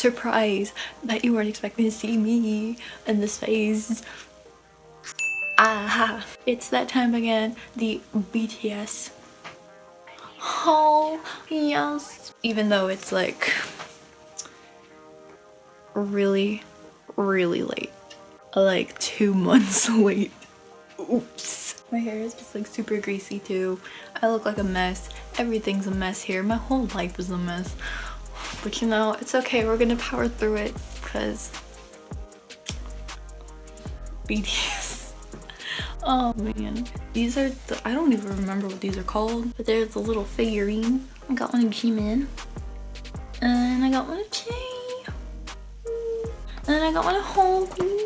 surprise that you weren't expecting to see me in this phase. Ah, it's that time again, the BTS. Oh, yes. Even though it's like really late. Like 2 months late. Oops. My hair is just like super greasy too. I look like a mess. Everything's a mess here. My whole life is a mess. But you know, it's okay. We're gonna power through it because BTS. Oh man. These are I don't even remember what these are called. But there's the little figurine. I got one of Jimin. And I got one of Tae. And I got one of Hoody.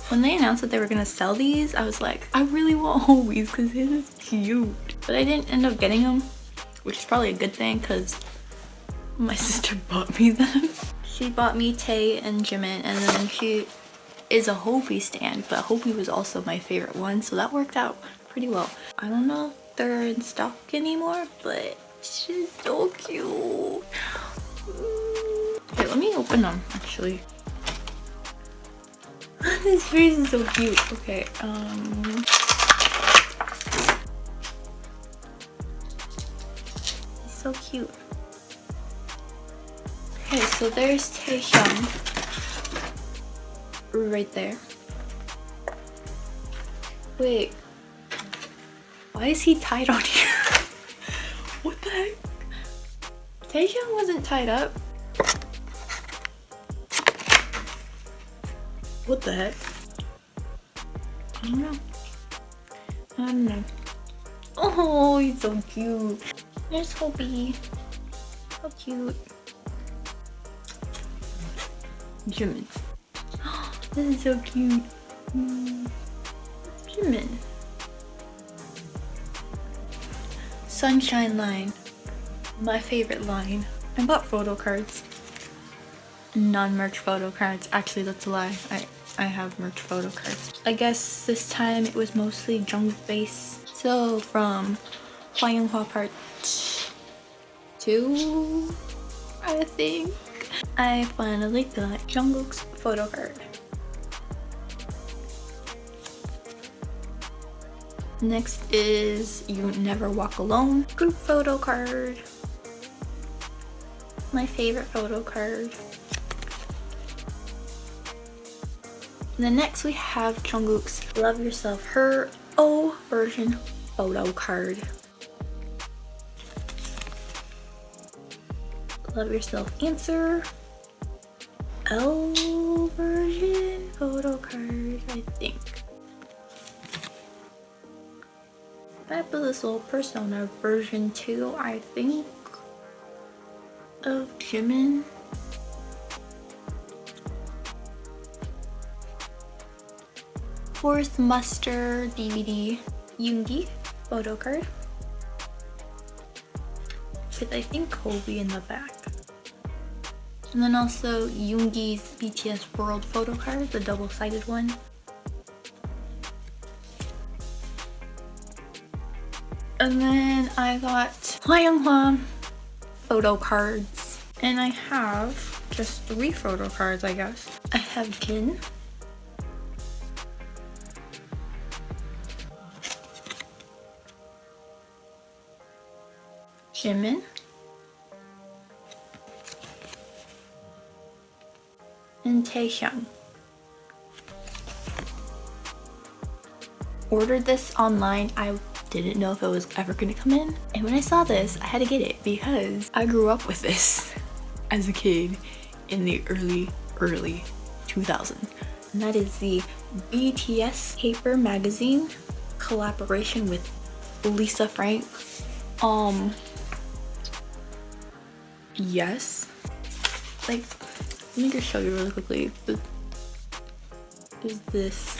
When they announced that they were gonna sell these, I was like, I really want Hoodies because it is cute. But I didn't end up getting them, which is probably a good thing because my sister bought me them. She bought me Tae and Jimin, and then she is a Hoody stan, but Hoody was also my favorite one, so that worked out pretty well. I don't know if they're in stock anymore, but she's so cute. Okay, let me open them actually. This face is so cute. Okay, he's so cute. Okay, so there's Taehyung right there. Wait, why is he tied on here? What the heck? Taehyung wasn't tied up. What the heck? I don't know. I don't know. Oh, he's so cute. There's Hoody. So cute. Jimin. This is so cute. Jimin. Sunshine line. My favorite line. I bought photo cards. Non-merch photo cards. Actually, that's a lie. I have merch photo cards. I guess this time it was mostly Jungkook base. So from Hwa Part 2, I think, I finally got Jungkook's photo card. Next is You Never Walk Alone group photo card. My favorite photo card. And then next we have Jungkook's Love Yourself Her O version photo card. Love Yourself Answer L version photo card, I think. Fabulous Soul Persona version 2, I think, of Jimin. Fourth Muster DVD Yoongi photo card with I think Hoody in the back. And then also Yoongi's BTS World photo card, the double-sided one. And then I got Hwa photo cards. And I have just 3 photo cards, I guess. I have Jin. Jimin. And Taehyung. Ordered this online. I didn't know if it was ever gonna come in. And when I saw this, I had to get it because I grew up with this as a kid in the early 2000s. And that is the BTS Paper Magazine collaboration with Lisa Frank. Yes. Like, let me just show you really quickly. Is this?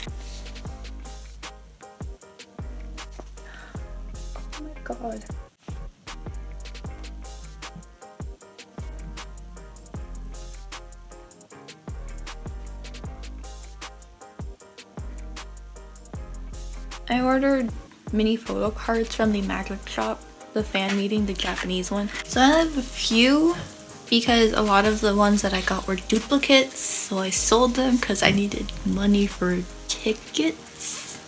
Oh my god. I ordered mini photo cards from the Magic Shop, the fan meeting, the Japanese one. So I have a few because a lot of the ones that I got were duplicates, so I sold them because I needed money for tickets.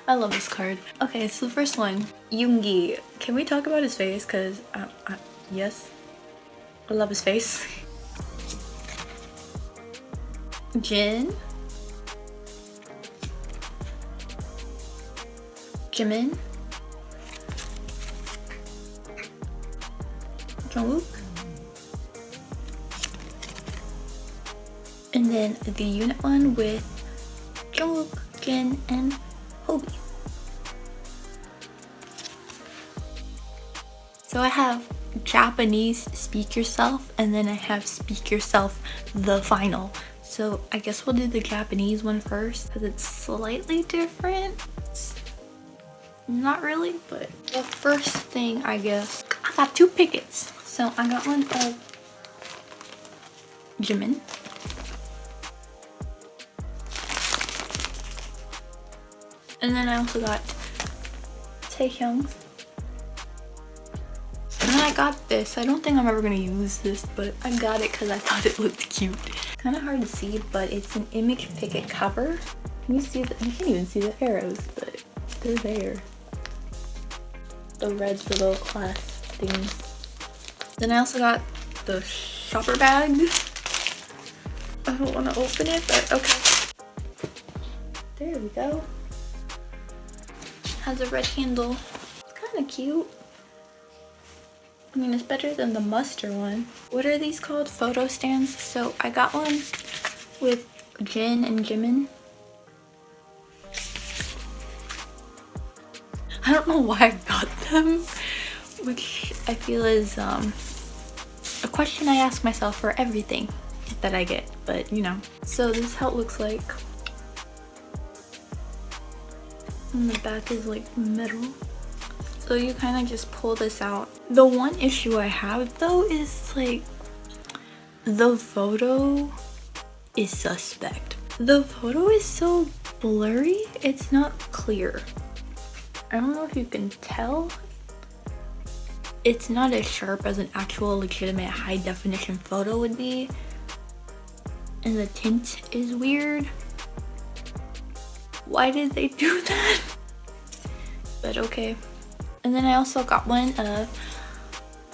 I love this card. Okay, so the first one, Yoongi. Can we talk about his face? Because, yes, I love his face. Jin. Jimin. Jungkook. And then the unit one with Jungkook, Jin, and Hoody. So I have Japanese Speak Yourself, and then I have Speak Yourself the final. So I guess we'll do the Japanese one first because it's slightly different. Not really, but the first thing, I guess, I got 2 pickets. So I got one of Jimin. And then I also got Taehyung's. And then I got this. I don't think I'm ever gonna use this, but I got it because I thought it looked cute. Kind of hard to see, but it's an image picket cover. Can you see you can't even see the arrows, but they're there. The red little class things. Then I also got the shopper bag. I don't want to open it, but okay. There we go. Has a red handle. It's kind of cute. I mean, it's better than the mustard one. What are these called? Photo stands. So I got one with Jin and Jimin. I don't know why I got them, which I feel is a question I ask myself for everything that I get, but you know. So this is how it looks like. And the back is like metal. So you kind of just pull this out. The one issue I have though is like the photo is suspect. The photo is so blurry, it's not clear. I don't know if you can tell. It's not as sharp as an actual legitimate high definition photo would be. And the tint is weird. Why did they do that? But okay. And then I also got one of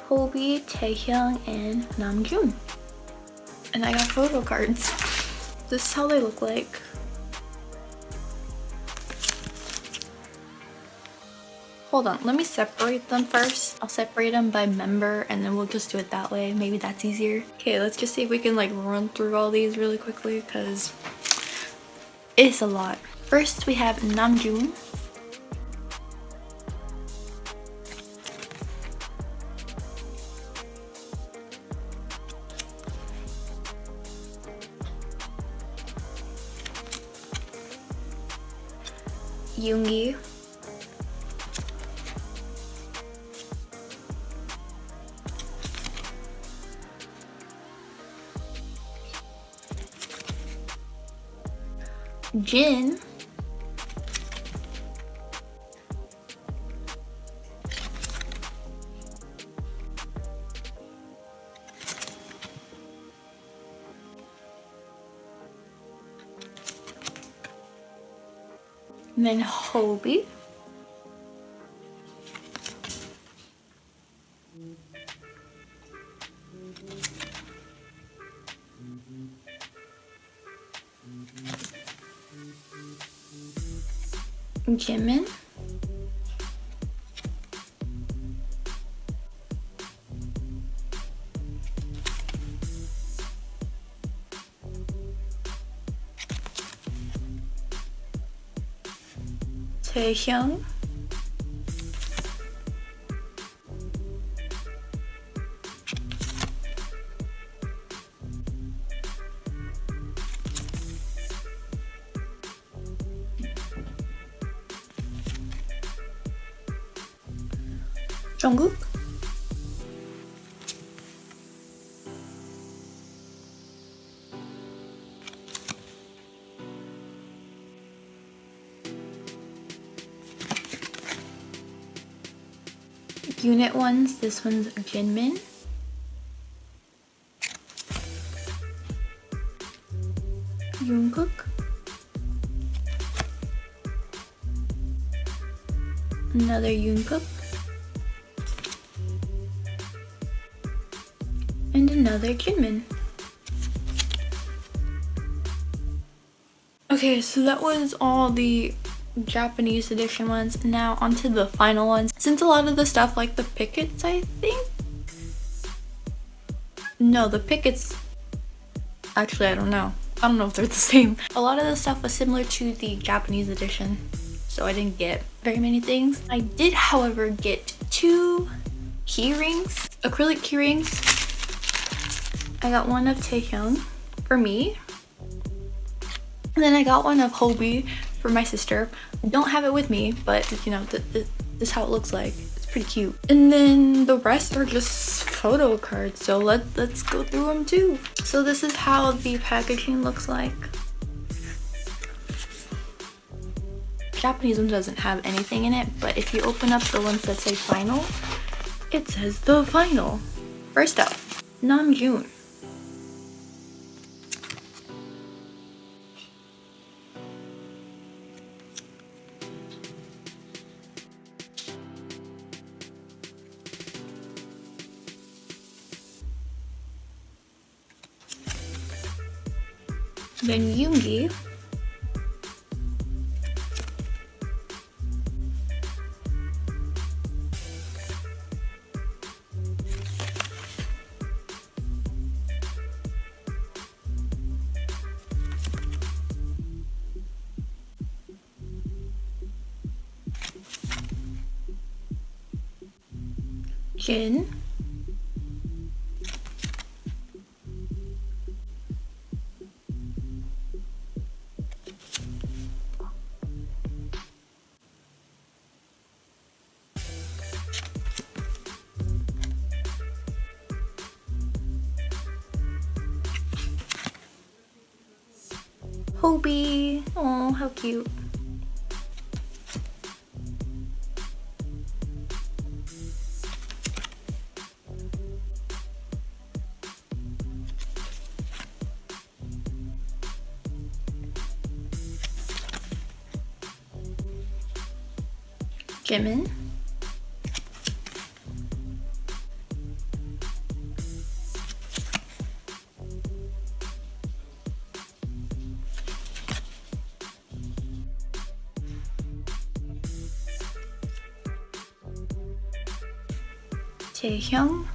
Hoody, Taehyung, and Namjoon. And I got photo cards. This is how they look like. Hold on, let me separate them first. I'll separate them by member and then we'll just do it that way. Maybe that's easier. Okay, let's just see if we can like run through all these really quickly because it's a lot. First, we have Namjoon. Yoongi. Jin. And then Hoody. Jimin. Taehyung. Jungkook. unit ones. This one's Jinmin. Jungkook. Another Jungkook. And another Jinmin. Okay, so that was all the Japanese edition ones. Now onto the final ones. Since a lot of the stuff, like the pickets, I think? No, the pickets, actually I don't know. I don't know if they're the same. A lot of the stuff was similar to the Japanese edition, so I didn't get very many things. I did, however, get 2 key rings, acrylic key rings. I got one of Taehyung for me. And then I got one of Hoody for my sister. I don't have it with me, but you know, this is how it looks like. It's pretty cute. And then the rest are just photo cards, so let's go through them too. So this is how the packaging looks like. Japanese one doesn't have anything in it, but if you open up the ones that say final, it says the final. First up, Namjoon. Then Yoongi. Jin. Hoody. Oh, how cute. Jimin. Taehyung.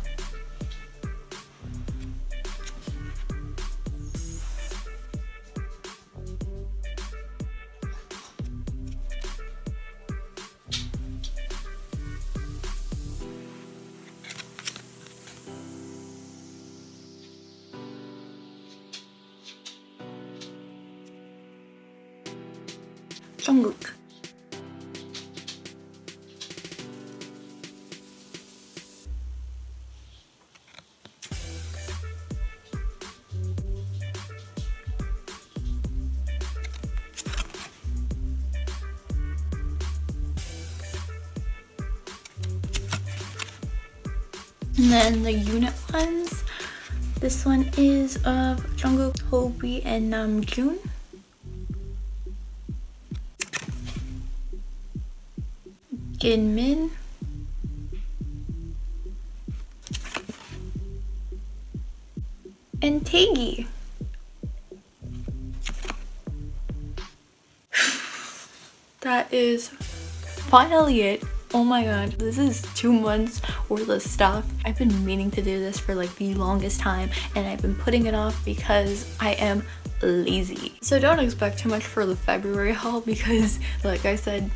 Jungkook. And then the unit ones. This one is of Jungkook, Hoody, and Namjoon. Jinmin. And Taegi. That is finally it. Oh my god, this is 2 months worth of stuff. I've been meaning to do this for like the longest time, and I've been putting it off because I am lazy. So don't expect too much for the February haul because, like I said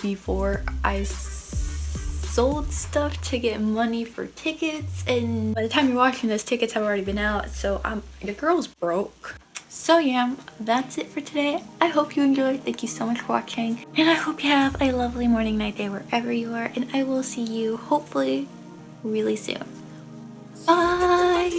before, I sold stuff to get money for tickets, and by the time you're watching this, tickets have already been out, so the girl's broke. So yeah, that's it for today. I hope you enjoyed. Thank you so much for watching, and I hope you have a lovely morning, night, day, wherever you are, and I will see you hopefully really soon. Bye!